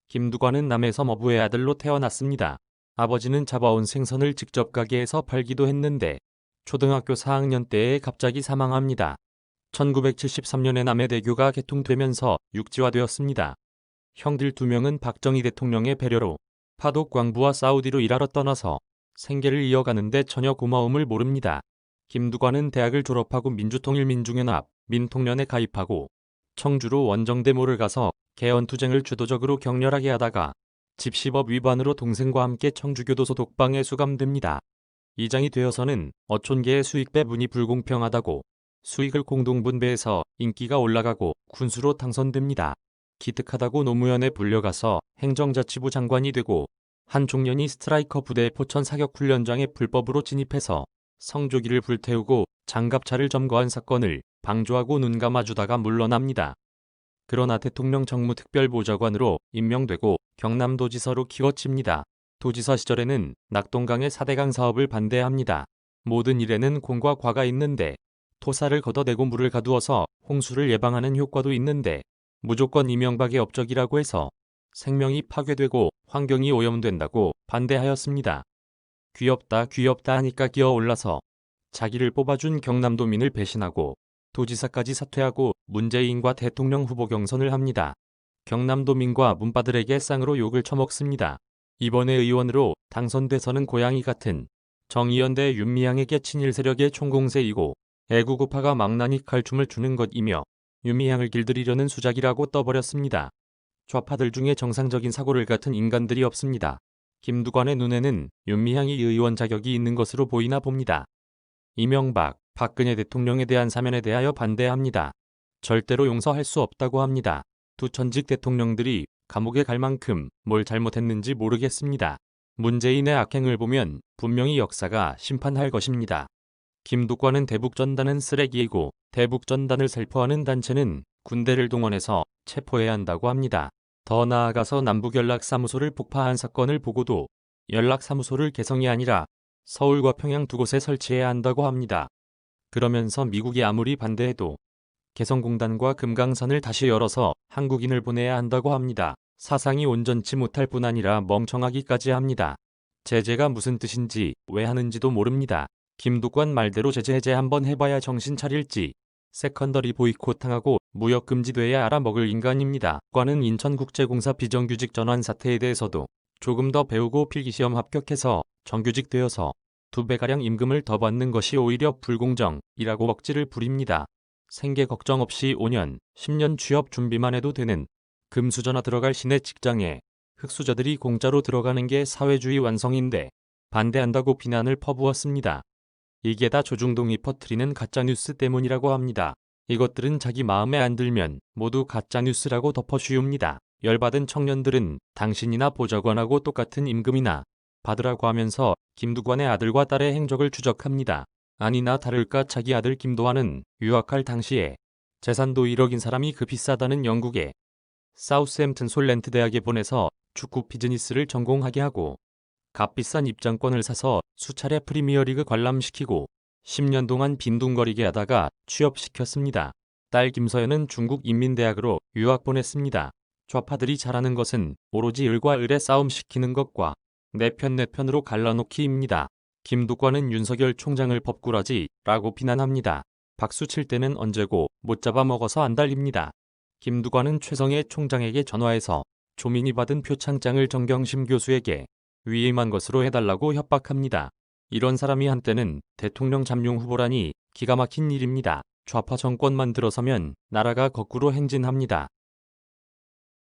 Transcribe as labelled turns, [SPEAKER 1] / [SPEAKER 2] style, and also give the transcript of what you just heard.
[SPEAKER 1] 김두관은 남해섬 어부의 아들로 태어났습니다. 아버지는 잡아온 생선을 직접 가게에서 팔기도 했는데 초등학교 4학년 때에 갑자기 사망합니다. 1973년에 남해대교가 개통되면서 육지화되었습니다. 형들 2명은 박정희 대통령의 배려로 파독 광부와 사우디로 일하러 떠나서 생계를 이어가는데 전혀 고마움을 모릅니다. 김두관은 대학을 졸업하고 민주통일민중연합, 민통련에 가입하고 청주로 원정대모를 가서 개헌투쟁을 주도적으로 격렬하게 하다가 집시법 위반으로 동생과 함께 청주교도소 독방에 수감됩니다. 이장이 되어서는 어촌계의 수익 배분이 불공평하다고 수익을 공동분배해서 인기가 올라가고 군수로 당선됩니다. 기특하다고 노무현에 불려가서 행정자치부 장관이 되고 한 총련이 스트라이커 부대 포천 사격훈련장에 불법으로 진입해서 성조기를 불태우고 장갑차를 점거한 사건을 방조하고 눈 감아주다가 물러납니다. 그러나 대통령 정무특별보좌관으로 임명되고 경남도지사로 키워칩니다. 도지사 시절에는 낙동강의 4대강 사업을 반대합니다. 모든 일에는 공과 과가 있는데 토사를 걷어내고 물을 가두어서 홍수를 예방하는 효과도 있는데 무조건 이명박의 업적이라고 해서 생명이 파괴되고 환경이 오염된다고 반대하였습니다. 귀엽다 하니까 기어올라서 자기를 뽑아준 경남도민을 배신하고 도지사까지 사퇴하고 문재인과 대통령 후보 경선을 합니다. 경남도민과 문바들에게 쌍으로 욕을 처먹습니다. 이번에 의원으로 당선돼서는 고양이 같은 정의연대 윤미향에게 친일 세력의 총공세이고 애국우파가 망나니 칼춤을 추는 것이며 윤미향을 길들이려는 수작이라고 떠버렸습니다. 좌파들 중에 정상적인 사고를 갖은 인간들이 없습니다. 김두관의 눈에는 윤미향이 의원 자격이 있는 것으로 보이나 봅니다. 이명박, 박근혜 대통령에 대한 사면에 대하여 반대합니다. 절대로 용서할 수 없다고 합니다. 두 전직 대통령들이 감옥에 갈 만큼 뭘 잘못했는지 모르겠습니다. 문재인의 악행을 보면 분명히 역사가 심판할 것입니다. 김두관은 대북전단은 쓰레기이고 대북전단을 살포하는 단체는 군대를 동원해서 체포해야 한다고 합니다. 더 나아가서 남북연락사무소를 폭파한 사건을 보고도 연락사무소를 개성이 아니라 서울과 평양 두 곳에 설치해야 한다고 합니다. 그러면서 미국이 아무리 반대해도 개성공단과 금강산을 다시 열어서 한국인을 보내야 한다고 합니다. 사상이 온전치 못할 뿐 아니라 멍청하기까지 합니다. 제재가 무슨 뜻인지 왜 하는지도 모릅니다. 김두관 말대로 제재 해제 한번 해봐야 정신 차릴지 세컨더리 보이콧 당하고 무역 금지돼야 알아먹을 인간입니다. 관은 인천국제공사 비정규직 전환 사태에 대해서도 조금 더 배우고 필기시험 합격해서 정규직 되어서 2배가량 임금을 더 받는 것이 오히려 불공정이라고 억지를 부립니다. 생계 걱정 없이 5년, 10년 취업 준비만 해도 되는 금수저나 들어갈 시내 직장에 흑수저들이 공짜로 들어가는 게 사회주의 완성인데 반대한다고 비난을 퍼부었습니다. 이게 다 조중동이 퍼뜨리는 가짜뉴스 때문이라고 합니다. 이것들은 자기 마음에 안 들면 모두 가짜뉴스라고 덮어씌웁니다. 열받은 청년들은 당신이나 보좌관하고 똑같은 임금이나 받으라고 하면서 김두관의 아들과 딸의 행적을 추적합니다. 아니나 다를까 자기 아들 김도환은 유학할 당시에 재산도 1억인 사람이 그 비싸다는 영국의 사우스햄튼 솔렌트 대학에 보내서 축구 비즈니스를 전공하게 하고 값비싼 입장권을 사서 수차례 프리미어리그 관람시키고 10년 동안 빈둥거리게 하다가 취업시켰습니다. 딸 김서연은 중국 인민대학으로 유학 보냈습니다. 좌파들이 잘하는 것은 오로지 을과 을의 싸움 시키는 것과 내 편으로 갈라놓기입니다. 김두관은 윤석열 총장을 법꾸라지라고 비난합니다. 박수 칠 때는 언제고 못 잡아먹어서 안 달립니다. 김두관은 최성해 총장에게 전화해서 조민이 받은 표창장을 정경심 교수에게 위임한 것으로 해달라고 협박합니다. 이런 사람이 한때는 대통령 잠룡 후보라니 기가 막힌 일입니다. 좌파 정권만 들어서면 나라가 거꾸로 행진합니다.